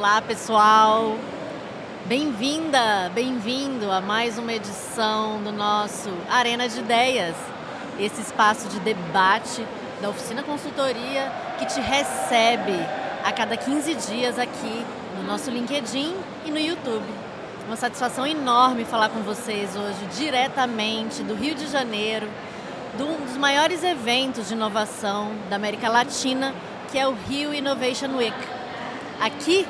Olá, pessoal! Bem-vinda, bem-vindo a mais uma edição do nosso Arena de Ideias, esse espaço de debate da Oficina Consultoria que te recebe a cada 15 dias aqui no nosso LinkedIn e no YouTube. Uma satisfação enorme falar com vocês hoje diretamente do Rio de Janeiro, de um dos maiores eventos de inovação da América Latina, que é o Rio Innovation Week. Aqui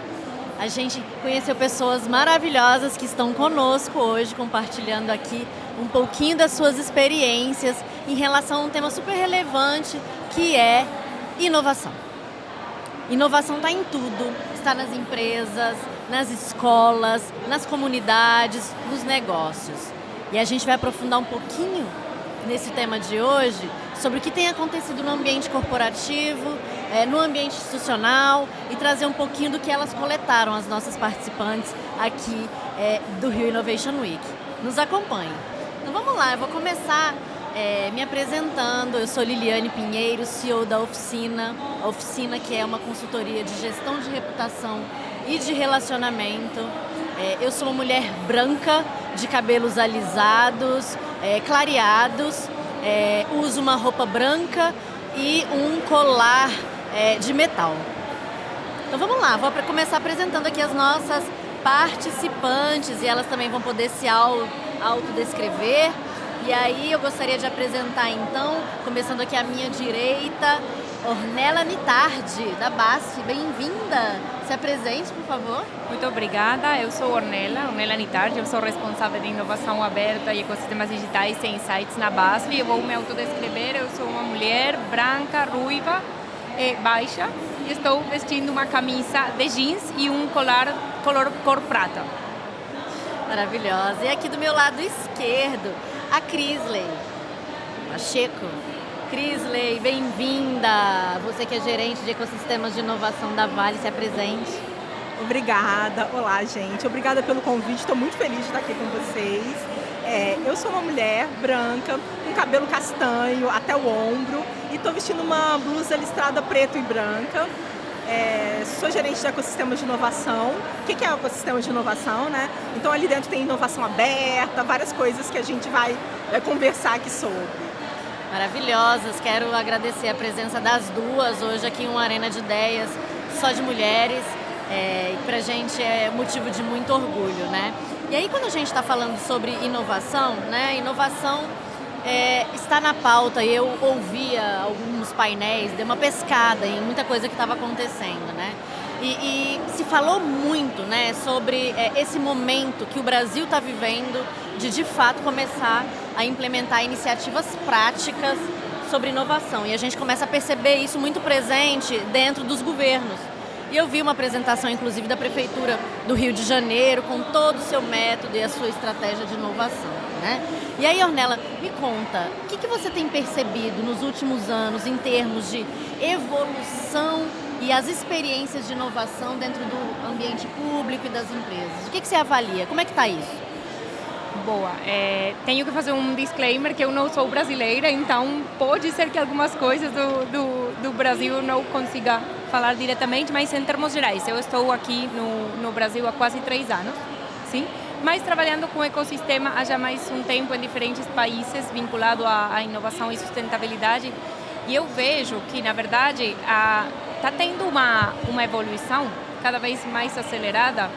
a gente conheceu pessoas maravilhosas que estão conosco hoje, compartilhando aqui um pouquinho das suas experiências em relação a um tema super relevante, que é inovação. Inovação está em tudo, está nas empresas, nas escolas, nas comunidades, nos negócios. E a gente vai aprofundar um pouquinho nesse tema de hoje sobre o que tem acontecido no ambiente corporativo, no ambiente institucional e trazer um pouquinho do que elas coletaram, as nossas participantes aqui do Rio Innovation Week. Nos acompanhem. Então vamos lá, eu vou começar me apresentando. Eu sou Liliane Pinheiro, CEO da Oficina. A Oficina, que é uma consultoria de gestão de reputação e de relacionamento. Eu sou uma mulher branca, de cabelos alisados, clareados, uso uma roupa branca e um colar de metal. Então vamos lá, vou começar apresentando aqui as nossas participantes e elas também vão poder se autodescrever. E aí eu gostaria de apresentar então, começando aqui à minha direita, Ornella Nitardi, da BASF. Bem-vinda! Se apresente, por favor. Muito obrigada. Eu sou Ornella Nitardi, eu sou responsável de inovação aberta e ecossistemas digitais e insights na BASF. Eu vou me autodescrever, eu sou uma mulher branca, ruiva, baixa, e estou vestindo uma camisa de jeans e um colar cor prata. Maravilhosa. E aqui do meu lado esquerdo, a Crisley Pacheco. Crisley, bem-vinda! Você que é gerente de ecossistemas de inovação da Vale, se apresente. Obrigada. Olá, gente. Obrigada pelo convite. Estou muito feliz de estar aqui com vocês. Eu sou uma mulher branca, com cabelo castanho até o ombro e estou vestindo uma blusa listrada preto e branca. Sou gerente de ecossistemas de inovação. O que é o ecossistema de inovação, né? Então ali dentro tem inovação aberta, várias coisas que a gente vai conversar aqui sobre. Maravilhosas, quero agradecer a presença das duas hoje aqui em uma Arena de Ideias só de mulheres, e pra gente é motivo de muito orgulho, né? E aí quando a gente está falando sobre inovação, né? Inovação está na pauta. Eu ouvia alguns painéis, dei uma pescada em muita coisa que estava acontecendo, né? E se falou muito, né, sobre esse momento que o Brasil está vivendo de fato começar a implementar iniciativas práticas sobre inovação. E a gente começa a perceber isso muito presente dentro dos governos. E eu vi uma apresentação, inclusive, da Prefeitura do Rio de Janeiro, com todo o seu método e a sua estratégia de inovação, né? E aí, Ornella, me conta, o que você tem percebido nos últimos anos em termos de evolução e as experiências de inovação dentro do ambiente público e das empresas? O que você avalia? Como é que está isso? Boa. Tenho que fazer um disclaimer que eu não sou brasileira, então pode ser que algumas coisas do Brasil eu não consiga falar diretamente, mas em termos gerais, eu estou aqui no Brasil há quase 3 anos, sim? Mas trabalhando com ecossistema há já mais um tempo em diferentes países vinculado à inovação e sustentabilidade, e eu vejo que, na verdade, está tendo uma evolução cada vez mais acelerada,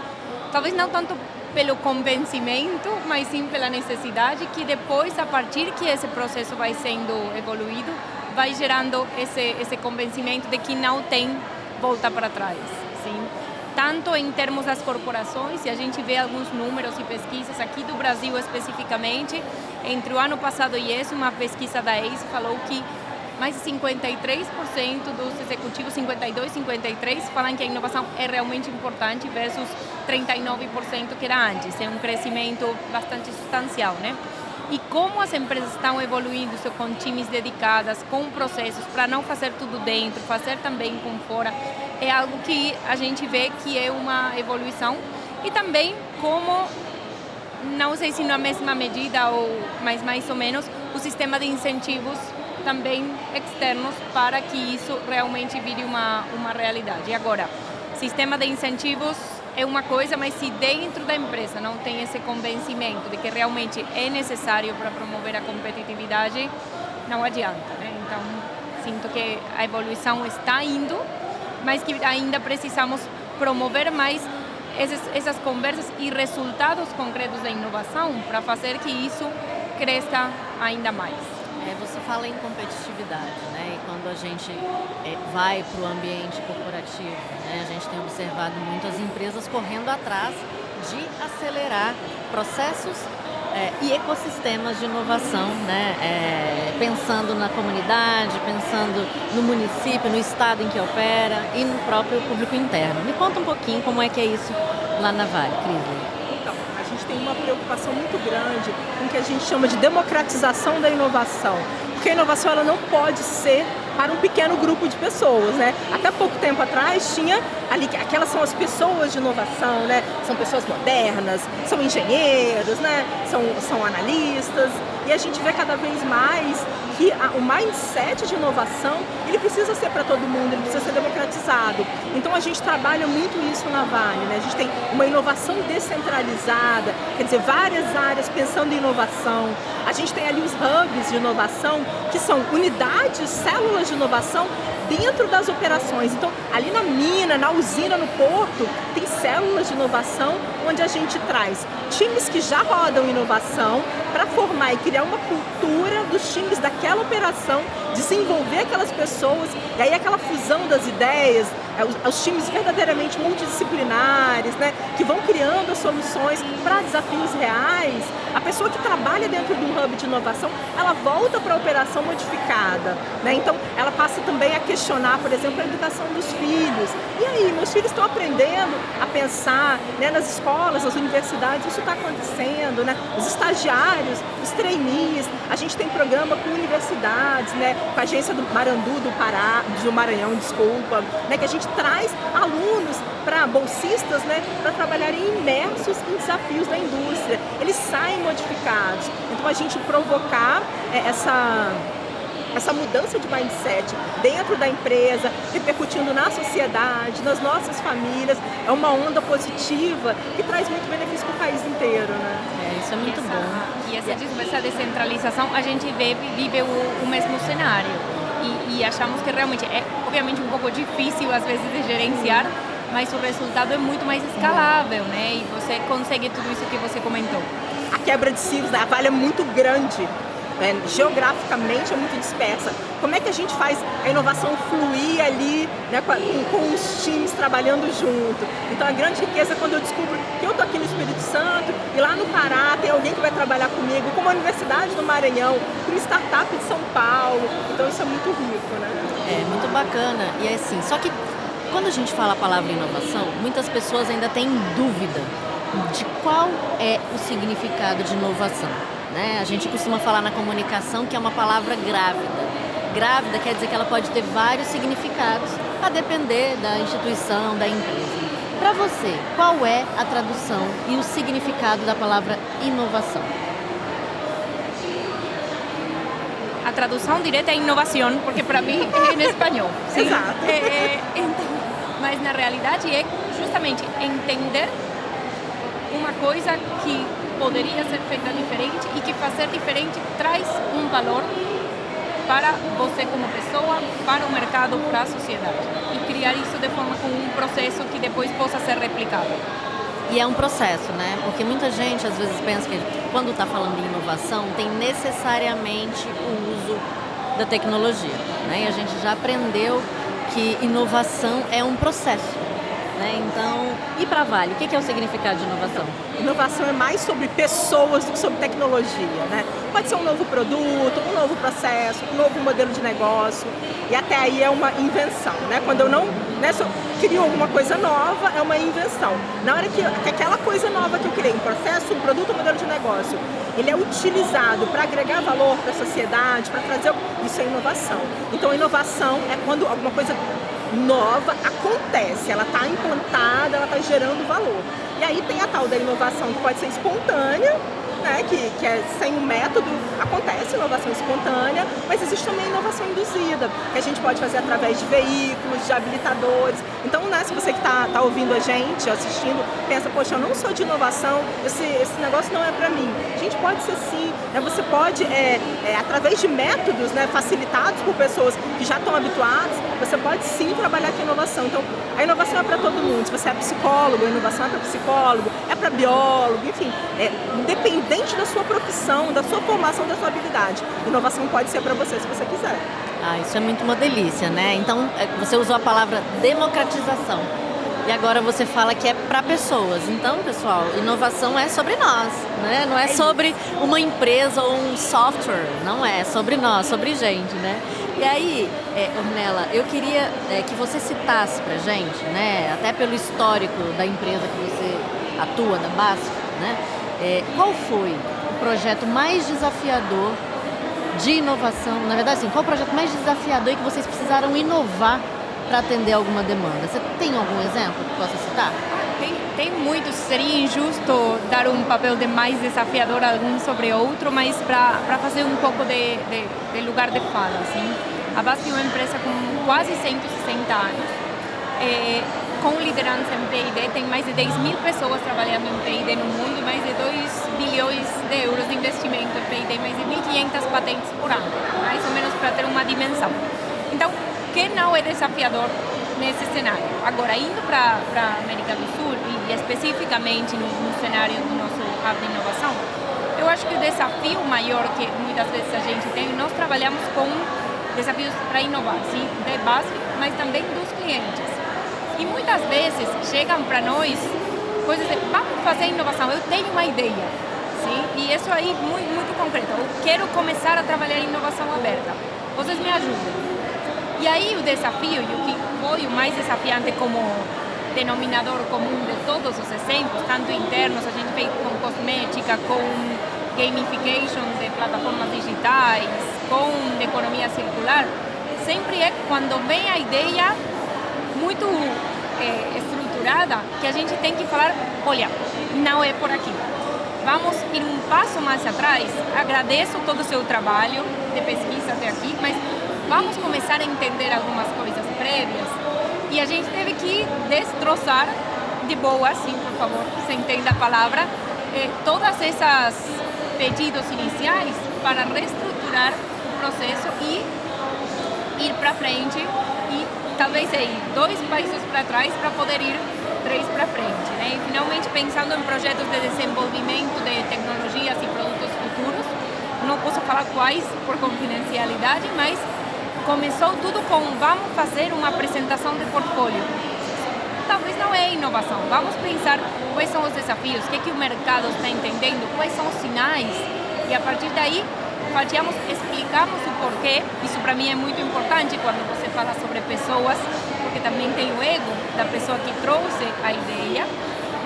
talvez não tanto pelo convencimento, mas sim pela necessidade, que depois, a partir que esse processo vai sendo evoluído, vai gerando esse convencimento de que não tem volta para trás, sim? Tanto em termos das corporações, e a gente vê alguns números e pesquisas aqui do Brasil especificamente, entre o ano passado e esse, uma pesquisa da ACE falou que mais de 53% dos executivos, 52, 53, falam que a inovação é realmente importante versus 39% que era antes. É um crescimento bastante substancial, né? E como as empresas estão evoluindo com times dedicadas, com processos para não fazer tudo dentro, fazer também com fora, é algo que a gente vê que é uma evolução. E também como, não sei se na mesma medida, mas mais ou menos, o sistema de incentivos também externos para que isso realmente vire uma realidade. E agora, sistema de incentivos é uma coisa, mas se dentro da empresa não tem esse convencimento de que realmente é necessário para promover a competitividade, não adianta, né? Então, sinto que a evolução está indo, mas que ainda precisamos promover mais essas conversas e resultados concretos da inovação para fazer que isso cresça ainda mais. Você fala em competitividade, né? E quando a gente vai para o ambiente corporativo, né? A gente tem observado muitas empresas correndo atrás de acelerar processos e ecossistemas de inovação, né? Pensando na comunidade, pensando no município, no estado em que opera e no próprio público interno. Me conta um pouquinho como é que é isso lá na Vale, Crisley. Então, a gente tem uma preocupação muito grande com o que a gente chama de democratização da inovação. Porque a inovação ela não pode ser para um pequeno grupo de pessoas, né? Até pouco tempo atrás tinha ali, aquelas são as pessoas de inovação, né? São pessoas modernas, são engenheiros, né? São analistas. E a gente vê cada vez mais que o mindset de inovação, ele precisa ser para todo mundo, ele precisa ser democratizado. Então a gente trabalha muito isso na Vale, né? A gente tem uma inovação descentralizada, quer dizer, várias áreas pensando em inovação. A gente tem ali os hubs de inovação, que são unidades, células de inovação dentro das operações. Então, ali na mina, na usina, no porto, tem células de inovação onde a gente traz times que já rodam inovação para formar e criar uma cultura dos times daquela operação, desenvolver aquelas pessoas, e aí aquela fusão das ideias, os times verdadeiramente multidisciplinares, né, que vão criando as soluções para desafios reais. A pessoa que trabalha dentro de um hub de inovação, ela volta para a operação modificada, né? Então, ela passa também a questionar, por exemplo, a educação dos filhos. E aí, meus filhos estão aprendendo a pensar, né, nas escolas, nas universidades, isso está acontecendo, né? Os estagiários, os trainees, a gente tem programa com universidades, né, com a agência do Marandu, do Maranhão, desculpa, né, que a gente traz alunos para bolsistas, né, para trabalharem imersos em desafios da indústria. Eles saem modificados. Então a gente provocar essa mudança de mindset dentro da empresa, repercutindo na sociedade, nas nossas famílias, é uma onda positiva que traz muito benefício para o país inteiro, né? Isso é muito bom. E essa descentralização, a gente vive o mesmo cenário. E achamos que realmente é, obviamente, um pouco difícil, às vezes, de gerenciar, mas o resultado é muito mais escalável, né? E você consegue tudo isso que você comentou. A quebra de silos da Vale é muito grande, né? Geograficamente é muito dispersa. Como é que a gente faz a inovação fluir ali, né, com os times trabalhando junto? Então a grande riqueza é quando eu descubro que eu estou aqui no Espírito Santo e lá no Pará tem alguém que vai trabalhar comigo, como a Universidade do Maranhão, com uma startup de São Paulo. Então isso é muito rico, né? É muito bacana. E é assim, só que quando a gente fala a palavra inovação, muitas pessoas ainda têm dúvida de qual é o significado de inovação, né? A gente costuma falar na comunicação que é uma palavra grávida. Grávida quer dizer que ela pode ter vários significados, a depender da instituição, da empresa. Para você, qual é a tradução e o significado da palavra inovação? A tradução direta é inovação, porque para mim é em espanhol. Sim. Exato. Mas na realidade é justamente entender uma coisa que poderia ser feita diferente e que fazer diferente traz um valor para você como pessoa, para o mercado, para a sociedade. E criar isso de forma com um processo que depois possa ser replicado. E é um processo, né? Porque muita gente às vezes pensa que quando está falando em inovação tem necessariamente o uso da tecnologia, né? E a gente já aprendeu que inovação é um processo, né? Então, e para a Vale, o que é o significado de inovação? Inovação é mais sobre pessoas do que sobre tecnologia, né? Pode ser um novo produto, um novo processo, um novo modelo de negócio, e até aí é uma invenção, né? Quando eu não crio alguma coisa nova, é uma invenção. Na hora que aquela coisa nova que eu criei, um processo, um produto, um modelo de negócio, ele é utilizado para agregar valor para a sociedade, para trazer... Isso é inovação. Então, inovação é quando alguma coisa nova acontece, ela está implantada, ela está gerando valor. E aí tem a tal da inovação que pode ser espontânea, né, que é sem um método, acontece inovação espontânea, mas existe também inovação induzida, que a gente pode fazer através de veículos, de habilitadores. Então, né, se você que está ouvindo a gente, assistindo, pensa, poxa, eu não sou de inovação, esse negócio não é para mim. A gente pode ser sim, né, você pode, através de métodos, né, facilitados por pessoas que já estão habituadas, você pode sim trabalhar com inovação. Então, a inovação é para todo mundo. Se você é psicólogo, a inovação é para psicólogo, é para biólogo, enfim, independente da sua profissão, da sua formação, da sua habilidade. Inovação pode ser para você se você quiser. Ah, isso é muito uma delícia, né? Então, você usou a palavra democratização. E agora você fala que é para pessoas. Então, pessoal, inovação é sobre nós, né? Não é sobre uma empresa ou um software, não é sobre nós, sobre gente, né? E aí, Ornella, eu queria que você citasse pra gente, né? Até pelo histórico da empresa que você atua, da BASF, né? Qual foi o projeto mais desafiador de inovação? Na verdade, assim, qual o projeto mais desafiador e que vocês precisaram inovar para atender alguma demanda? Você tem algum exemplo que possa citar? Tem muitos. Seria injusto dar um papel de mais desafiador a algum sobre outro, mas para fazer um pouco de lugar de fala, assim. A BASF é uma empresa com quase 160 anos, com liderança em P&D, tem mais de 10.000 pessoas trabalhando em P&D no mundo, mais de 2 bilhões de euros de investimento em P&D, mais de 1.500 patentes por ano, mais ou menos para ter uma dimensão. Então, que não é desafiador nesse cenário? Agora, indo para a América do Sul, e especificamente no cenário do nosso hub de inovação, eu acho que o desafio maior que muitas vezes a gente tem, nós trabalhamos com desafios para inovar, sim, de base, mas também dos clientes. E muitas vezes chegam para nós coisas de, vamos fazer inovação, eu tenho uma ideia, sim, e isso aí muito, muito concreto, eu quero começar a trabalhar em inovação aberta, vocês me ajudam. E aí o desafio, e o que foi o mais desafiante como denominador comum de todos os exemplos, tanto internos, a gente fez com cosmética, com gamification de plataformas digitais, com economia circular, sempre é quando vem a ideia muito estruturada, que a gente tem que falar, olha, não é por aqui. Vamos ir um passo mais atrás, agradeço todo o seu trabalho de pesquisa até aqui, mas vamos começar a entender algumas coisas prévias e a gente teve que destroçar de boa, sim, por favor, você entenda a palavra, todas essas pedidos iniciais para reestruturar o processo e ir para frente e talvez ir 2 países para trás para poder ir 3 para frente, né? E finalmente pensando em projetos de desenvolvimento de tecnologias e produtos futuros, não posso falar quais por confidencialidade, mas começou tudo com vamos fazer uma apresentação de portfólio. Talvez não é inovação, vamos pensar quais são os desafios, o que o mercado está entendendo, quais são os sinais e a partir daí explicamos o porquê. Isso para mim é muito importante quando você fala sobre pessoas, porque também tem o ego da pessoa que trouxe a ideia,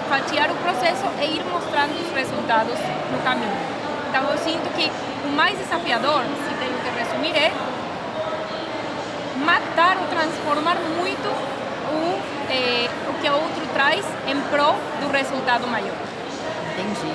fatiar o processo e ir mostrando os resultados no caminho. Então eu sinto que o mais desafiador, se tenho que resumir, é matar ou transformar muito o que o outro traz em prol do resultado maior. Entendi.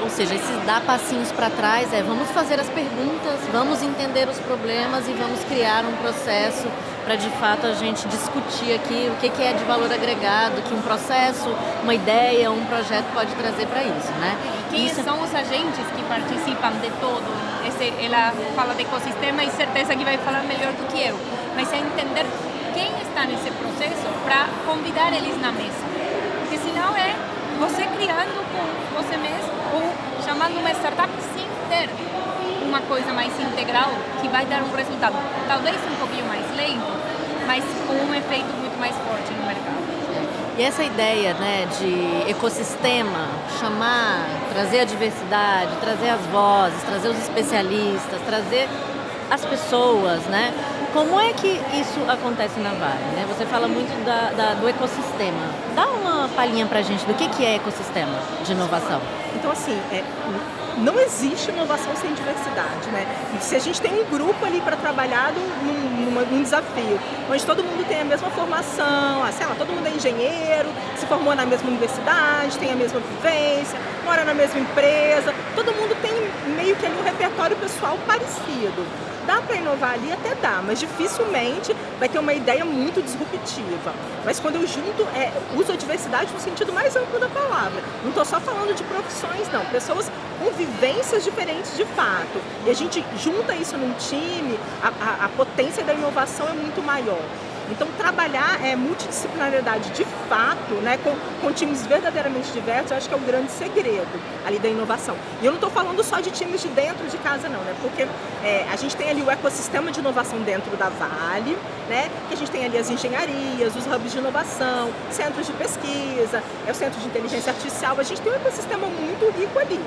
Ou seja, esses dar passinhos para trás vamos fazer as perguntas, vamos entender os problemas e vamos criar um processo para de fato a gente discutir aqui o que é de valor agregado, que um processo, uma ideia, um projeto pode trazer para isso, né? Quem são os agentes que participam de todo? Ela fala de ecossistema e certeza que vai falar melhor do que eu, mas é entender quem está nesse processo para convidar eles na mesa, porque senão é você criando com você mesmo ou chamando uma startup sem ter uma coisa mais integral que vai dar um resultado, talvez um pouquinho mais lento, mas com um efeito muito mais forte no mercado. E essa ideia, né, de ecossistema, trazer a diversidade, trazer as vozes, trazer os especialistas, trazer as pessoas, né? Como é que isso acontece na Vale, né? Você fala muito do ecossistema. Dá uma palhinha pra gente do que é ecossistema de inovação. Então, assim, não existe inovação sem diversidade, né? E se a gente tem um grupo ali para trabalhar num desafio, onde todo mundo tem a mesma formação, sei lá, todo mundo é engenheiro, se formou na mesma universidade, tem a mesma vivência, mora na mesma empresa, todo mundo tem meio que ali um repertório pessoal parecido. Dá para inovar ali? Até dá, mas dificilmente vai ter uma ideia muito disruptiva. Mas quando eu junto, uso a diversidade no sentido mais amplo da palavra. Não estou só falando de profissões, não. Pessoas com vivências diferentes de fato. E a gente junta isso num time, a potência da inovação é muito maior. Então, trabalhar multidisciplinaridade de fato, né, com times verdadeiramente diversos, eu acho que é o grande segredo ali da inovação. E eu não estou falando só de times de dentro de casa, não, né, porque a gente tem ali o ecossistema de inovação dentro da Vale, né, que a gente tem ali as engenharias, os hubs de inovação, centros de pesquisa, o centro de inteligência artificial, a gente tem um ecossistema muito rico ali,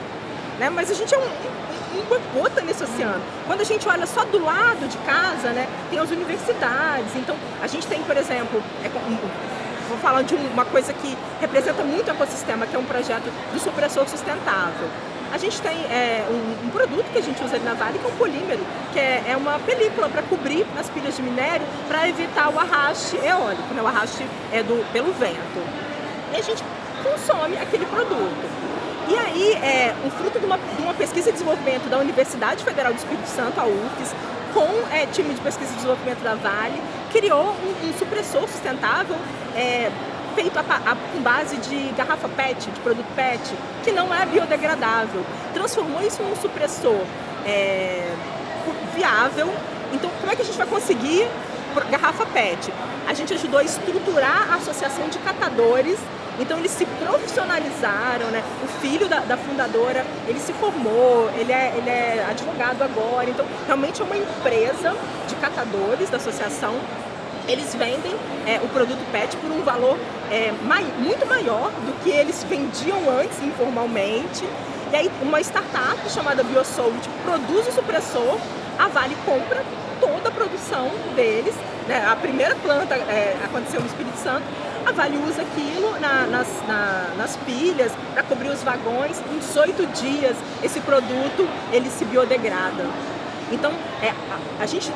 né, mas a gente é uma gota nesse oceano. Quando a gente olha só do lado de casa, né, tem as universidades. Então, a gente tem, por exemplo, vou falar de uma coisa que representa muito o ecossistema, que é um projeto do supressor sustentável. A gente tem um produto que a gente usa ali na Vale, que é um polímero, que é uma película para cobrir as pilhas de minério, para evitar o arraste eólico, né, o arraste pelo vento. E a gente consome aquele produto. E aí, um fruto de uma pesquisa e desenvolvimento da Universidade Federal do Espírito Santo, a UFES, com time de pesquisa e desenvolvimento da Vale, criou um supressor sustentável feito com base de garrafa PET, de produto PET, que não é biodegradável. Transformou isso num supressor viável. Então, como é que a gente vai conseguir garrafa PET? A gente ajudou a estruturar a associação de catadores. Então eles se profissionalizaram, né? O filho da fundadora, ele se formou, ele é advogado agora. Então realmente é uma empresa de catadores da associação. Eles vendem o produto PET por um valor muito maior do que eles vendiam antes informalmente. E aí uma startup chamada BioSolve produz o supressor, a Vale compra toda a produção deles, né? A primeira planta aconteceu no Espírito Santo. A Vale usa aquilo nas pilhas para cobrir os vagões. Em 18 dias, esse produto ele se biodegrada. Então, a gente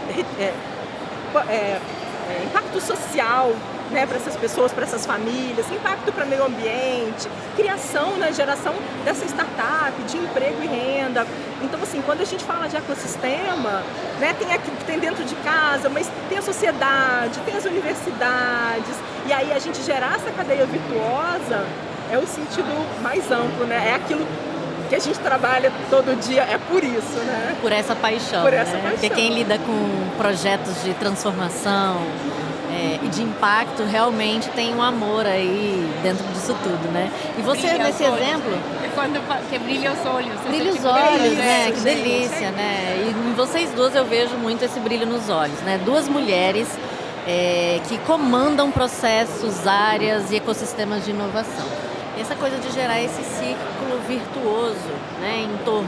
impacto social, né, para essas pessoas, para essas famílias, impacto para o meio ambiente, criação, né, geração dessa startup, de emprego e renda. Então, assim, quando a gente fala de ecossistema, né, tem aquilo que tem dentro de casa, mas tem a sociedade, tem as universidades, e aí a gente gerar essa cadeia virtuosa é o sentido mais amplo, né? É aquilo que a gente trabalha todo dia, é por isso, né? Por essa paixão, por essa né? paixão. Porque quem lida com projetos de transformação e de impacto realmente tem um amor aí dentro disso tudo, né? E você, Brilha nesse os olhos. exemplo... Que brilha os olhos. Brilha os olhos, né? Que delícia, né? E em vocês duas eu vejo muito esse brilho nos olhos, né? Duas mulheres que comandam processos, áreas e ecossistemas de inovação. E essa coisa de gerar esse ciclo virtuoso, né? Em torno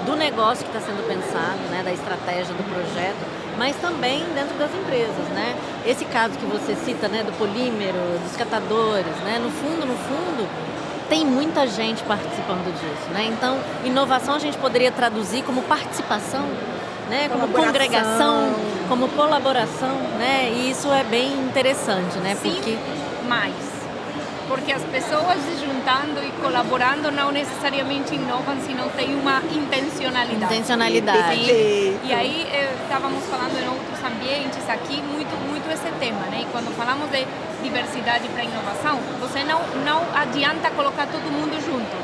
do negócio que está sendo pensado, né? Da estratégia do projeto, mas também dentro das empresas, né? Esse caso que você cita, né? Do polímero, dos catadores, né? No fundo, tem muita gente participando disso, né? Então, inovação a gente poderia traduzir como participação, né? Como congregação, como colaboração, né? E isso é bem interessante, né? Sim, porque as pessoas se juntando e colaborando não necessariamente inovam se não tem uma intencionalidade. E aí estávamos falando em outros ambientes aqui muito esse tema, né? E quando falamos de diversidade para inovação, você não adianta colocar todo mundo junto,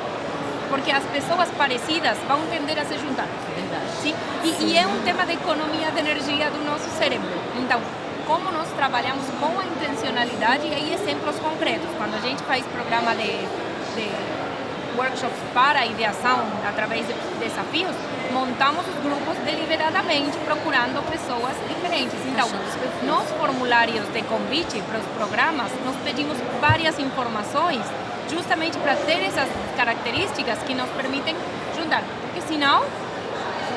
porque as pessoas parecidas vão tender a se juntar. Verdade. Sim? E é um tema de economia de energia do nosso cérebro. Então, como nós trabalhamos com a intencionalidade, e aí exemplos concretos. Quando a gente faz programa de workshops para ideação através de desafios, montamos os grupos deliberadamente procurando pessoas diferentes. Então, nos formulários de convite para os programas, nós pedimos várias informações justamente para ter essas características que nos permitem juntar. Porque senão,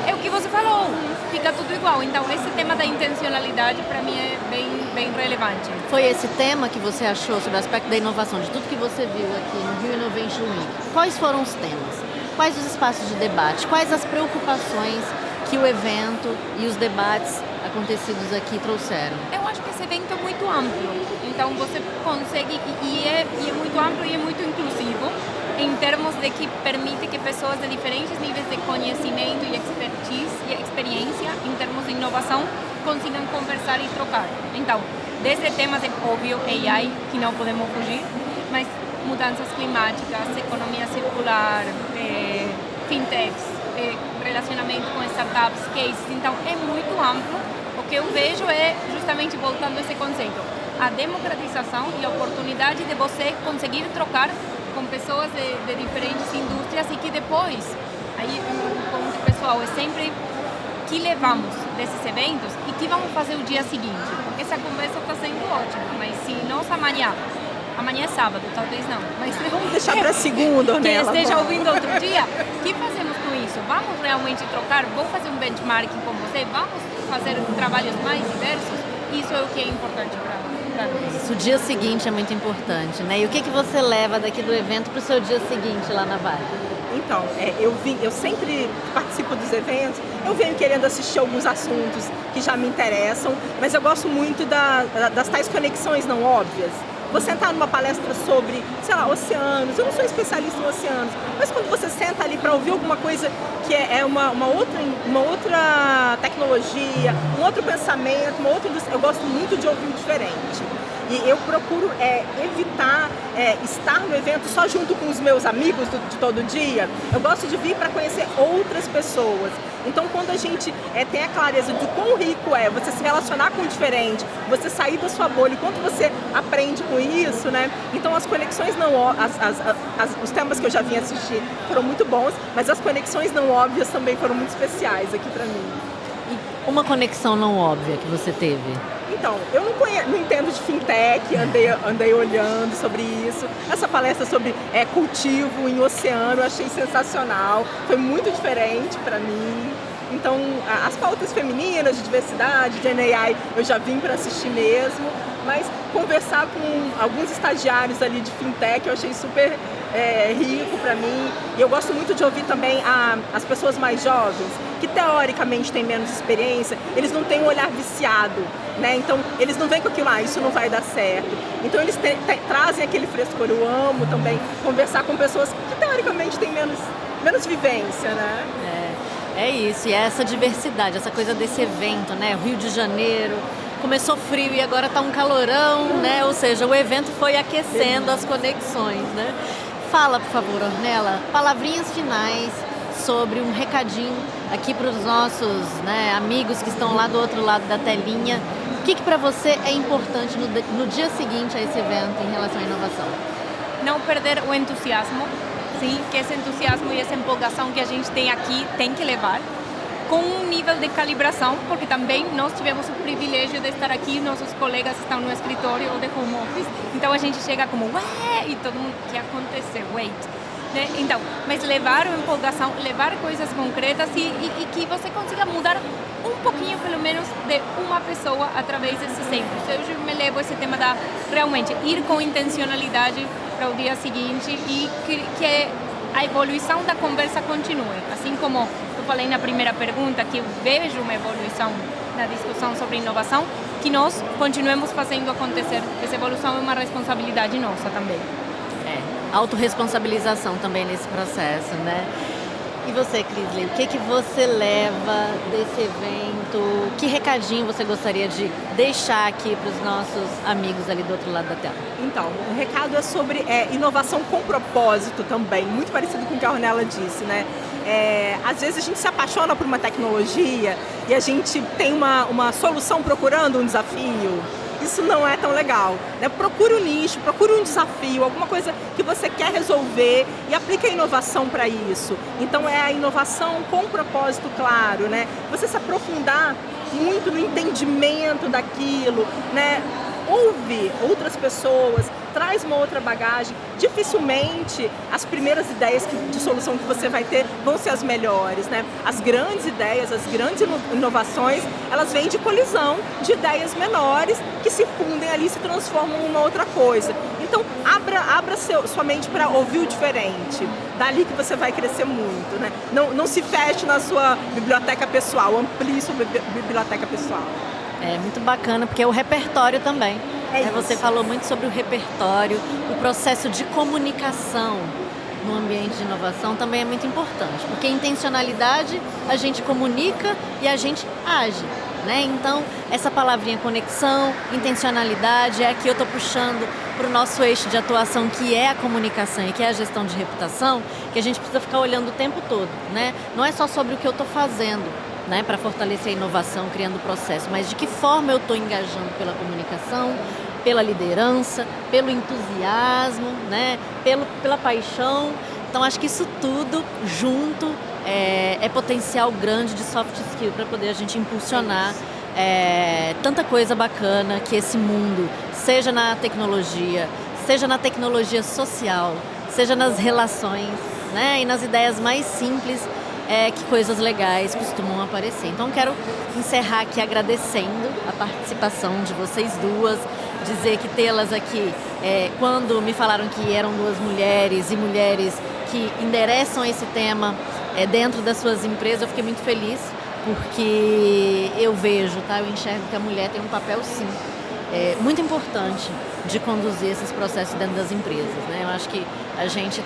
é o que você falou, fica tudo igual. Então, esse tema da intencionalidade, para mim, é bem relevante. Foi esse tema que você achou sobre o aspecto da inovação, de tudo que você viu aqui no Rio Innovation Week? Quais foram os temas? quais os espaços de debate, quais as preocupações que o evento e os debates acontecidos aqui trouxeram? Eu acho que esse evento é muito amplo, então você consegue, e é muito amplo e é muito inclusivo, em termos de que permite que pessoas de diferentes níveis de conhecimento e expertise e experiência, em termos de inovação, consigam conversar e trocar. Então, desde temas, é óbvio, AI, que não podemos fugir, mas mudanças climáticas, economia circular, fintechs, relacionamento com startups, cases, então é muito amplo. O que eu vejo é, justamente voltando a esse conceito, a democratização e a oportunidade de você conseguir trocar com pessoas de diferentes indústrias e que depois, aí um ponto pessoal, é sempre que levamos desses eventos e que vamos fazer o dia seguinte, porque essa conversa está sendo ótima, mas se nós amanhã é sábado, talvez não, mas Vamos deixar para segunda, Ornella. Quem esteja ouvindo outro dia, o que fazemos com isso? Vamos realmente trocar? Vou fazer um benchmarking com você? Vamos fazer trabalhos mais diversos? Isso é o que é importante para nós. Isso, o dia seguinte é muito importante, né? E o que você leva daqui do evento para o seu dia seguinte lá na Vale? Então, eu sempre participo dos eventos, eu venho querendo assistir alguns assuntos que já me interessam, mas eu gosto muito das tais conexões não óbvias. Vou sentar numa palestra sobre, sei lá, oceanos. Eu não sou especialista em oceanos, mas quando você senta ali para ouvir alguma coisa que é uma outra tecnologia, um outro pensamento, uma outra indústria, eu gosto muito de ouvir o diferente. E eu procuro evitar estar no evento só junto com os meus amigos de todo dia. Eu gosto de vir para conhecer outras pessoas. Então, quando a gente tem a clareza de quão rico é você se relacionar com o diferente, você sair da sua bolha, e quanto você aprende com isso, né? Então, as conexões não os temas que eu já vim assistir foram muito bons, mas as conexões não óbvias também foram muito especiais aqui para mim. E uma conexão não óbvia que você teve? Então, eu não entendo de fintech, andei olhando sobre isso. Essa palestra sobre cultivo em oceano eu achei sensacional, foi muito diferente para mim. Então, as pautas femininas, de diversidade, de NAI, eu já vim para assistir mesmo, mas conversar com alguns estagiários ali de fintech eu achei super rico para mim. E eu gosto muito de ouvir também as pessoas mais jovens, que teoricamente têm menos experiência, eles não têm um olhar viciado, né? Então, eles não vêm com aquilo, isso não vai dar certo. Então, eles trazem aquele frescor. Eu amo também conversar com pessoas que teoricamente têm menos vivência, né? É isso, e é essa diversidade, essa coisa desse evento, né? Rio de Janeiro, começou frio e agora tá um calorão, né? Ou seja, o evento foi aquecendo as conexões, né? Fala, por favor, Ornella, palavrinhas finais sobre um recadinho aqui para os nossos, né, amigos que estão lá do outro lado da telinha. O que para você é importante no dia seguinte a esse evento em relação à inovação? Não perder o entusiasmo, sim, que esse entusiasmo e essa empolgação que a gente tem aqui tem que levar com um nível de calibração, porque também nós tivemos o privilégio de estar aqui, nossos colegas estão no escritório ou de home office, então a gente chega como, ué, e todo mundo, o que aconteceu? Wait. Né? Então, mas levar a empolgação, levar coisas concretas e que você consiga mudar um pouquinho, pelo menos, de uma pessoa através desses exemplos. Eu me levo esse tema da, realmente, ir com intencionalidade para o dia seguinte e que a evolução da conversa continue. Assim como eu falei na primeira pergunta, que eu vejo uma evolução na discussão sobre inovação, que nós continuemos fazendo acontecer. Essa evolução é uma responsabilidade nossa também. Autorresponsabilização também nesse processo, né? E você, Crisley, o que você leva desse evento? Que recadinho você gostaria de deixar aqui para os nossos amigos ali do outro lado da tela? Então, o recado é sobre inovação com propósito também, muito parecido com o que a Ornella disse, né? Às vezes a gente se apaixona por uma tecnologia e a gente tem uma solução procurando um desafio. Isso não é tão legal, né? Procure um nicho, procure um desafio, alguma coisa que você quer resolver e aplique a inovação para isso. Então é a inovação com um propósito claro, né? Você se aprofundar muito no entendimento daquilo, né? Ouve outras pessoas, traz uma outra bagagem. Dificilmente as primeiras ideias de solução que você vai ter vão ser as melhores, né? As grandes ideias, as grandes inovações, elas vêm de colisão de ideias menores que se fundem ali e se transformam em uma outra coisa. Então Então, abra sua mente para ouvir o diferente. Dali que você vai crescer muito, né? Não se feche na sua biblioteca pessoal, amplie sua biblioteca pessoal. É muito bacana, porque é o repertório também. Você falou muito sobre o repertório, o processo de comunicação no ambiente de inovação também é muito importante, porque intencionalidade a gente comunica e a gente age, né? Então, essa palavrinha conexão, intencionalidade, é aqui eu estou puxando para o nosso eixo de atuação, que é a comunicação e que é a gestão de reputação, que a gente precisa ficar olhando o tempo todo, né? Não é só sobre o que eu estou fazendo, né, para fortalecer a inovação, criando o processo, mas de que forma eu estou engajando pela comunicação, pela liderança, pelo entusiasmo, né, pela paixão. Então, acho que isso tudo junto é potencial grande de soft skill para poder a gente impulsionar tanta coisa bacana que esse mundo, seja na tecnologia social, seja nas relações, né, e nas ideias mais simples, que coisas legais costumam aparecer. Então, quero encerrar aqui agradecendo a participação de vocês duas, dizer que tê-las aqui, quando me falaram que eram duas mulheres e mulheres que endereçam esse tema dentro das suas empresas, eu fiquei muito feliz, porque eu vejo, eu enxergo que a mulher tem um papel, sim, muito importante de conduzir esses processos dentro das empresas, né? Eu acho que a gente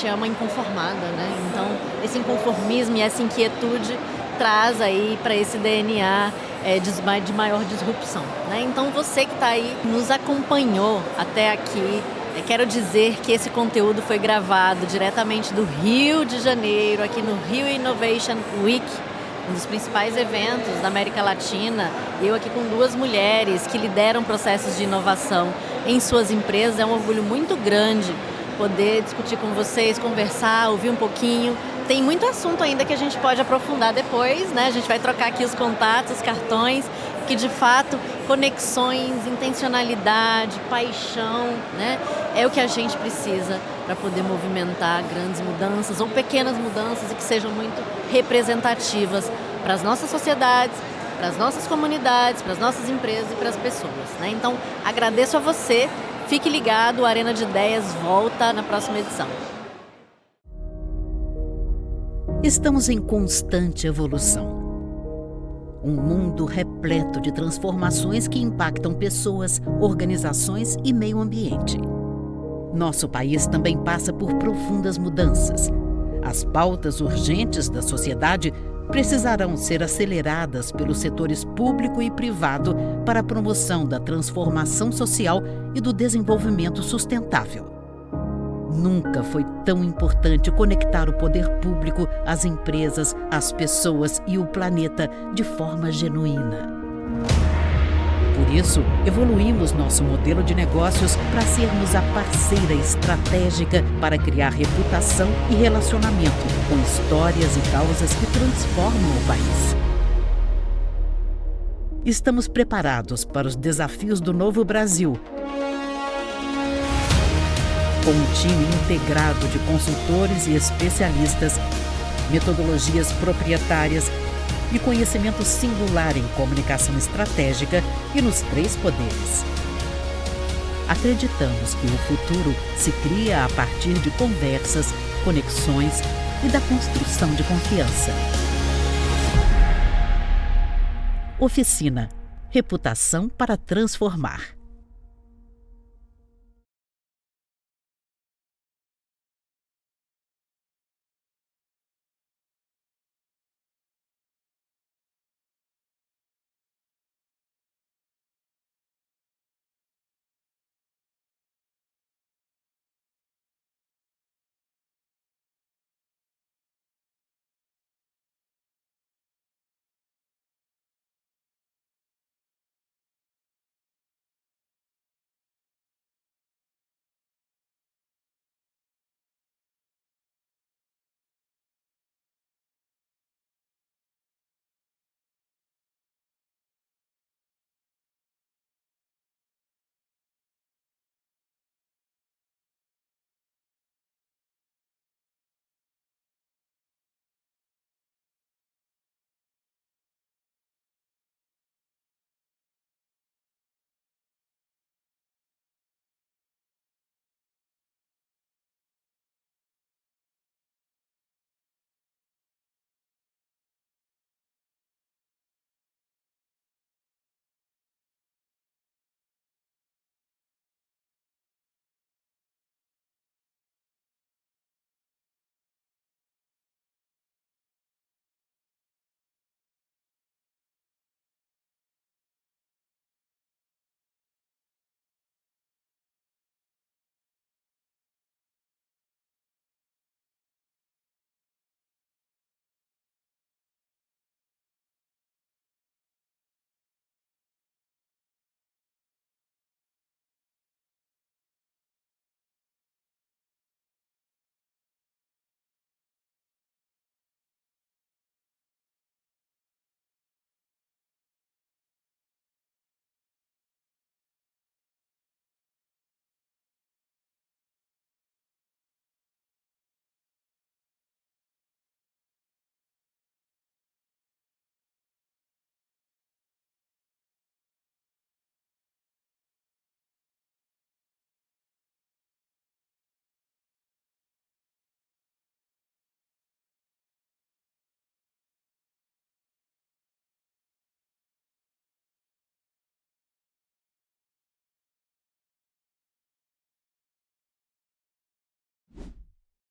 é uma inconformada, né? Então, esse inconformismo e essa inquietude traz aí para esse DNA de maior disrupção, né? Então, você que está aí, nos acompanhou até aqui, quero dizer que esse conteúdo foi gravado diretamente do Rio de Janeiro, aqui no Rio Innovation Week, um dos principais eventos da América Latina. Eu aqui com duas mulheres que lideram processos de inovação em suas empresas. É um orgulho muito grande poder discutir com vocês, conversar, ouvir um pouquinho. Tem muito assunto ainda que a gente pode aprofundar depois, né? A gente vai trocar aqui os contatos, os cartões, que de fato conexões, intencionalidade, paixão, né? É o que a gente precisa para poder movimentar grandes mudanças ou pequenas mudanças e que sejam muito representativas para as nossas sociedades, para as nossas comunidades, para as nossas empresas e para as pessoas, né? Então, agradeço a você, fique ligado, o Arena de Ideias volta na próxima edição. Estamos em constante evolução. Um mundo repleto de transformações que impactam pessoas, organizações e meio ambiente. Nosso país também passa por profundas mudanças. As pautas urgentes da sociedade precisarão ser aceleradas pelos setores público e privado para a promoção da transformação social e do desenvolvimento sustentável. Nunca foi tão importante conectar o poder público, as empresas, as pessoas e o planeta de forma genuína. Por isso, evoluímos nosso modelo de negócios para sermos a parceira estratégica para criar reputação e relacionamento com histórias e causas que transformam o país. Estamos preparados para os desafios do novo Brasil, com um time integrado de consultores e especialistas, metodologias proprietárias e conhecimento singular em comunicação estratégica e nos 3 poderes. Acreditamos que o futuro se cria a partir de conversas, conexões e da construção de confiança. Oficina. Reputação para transformar.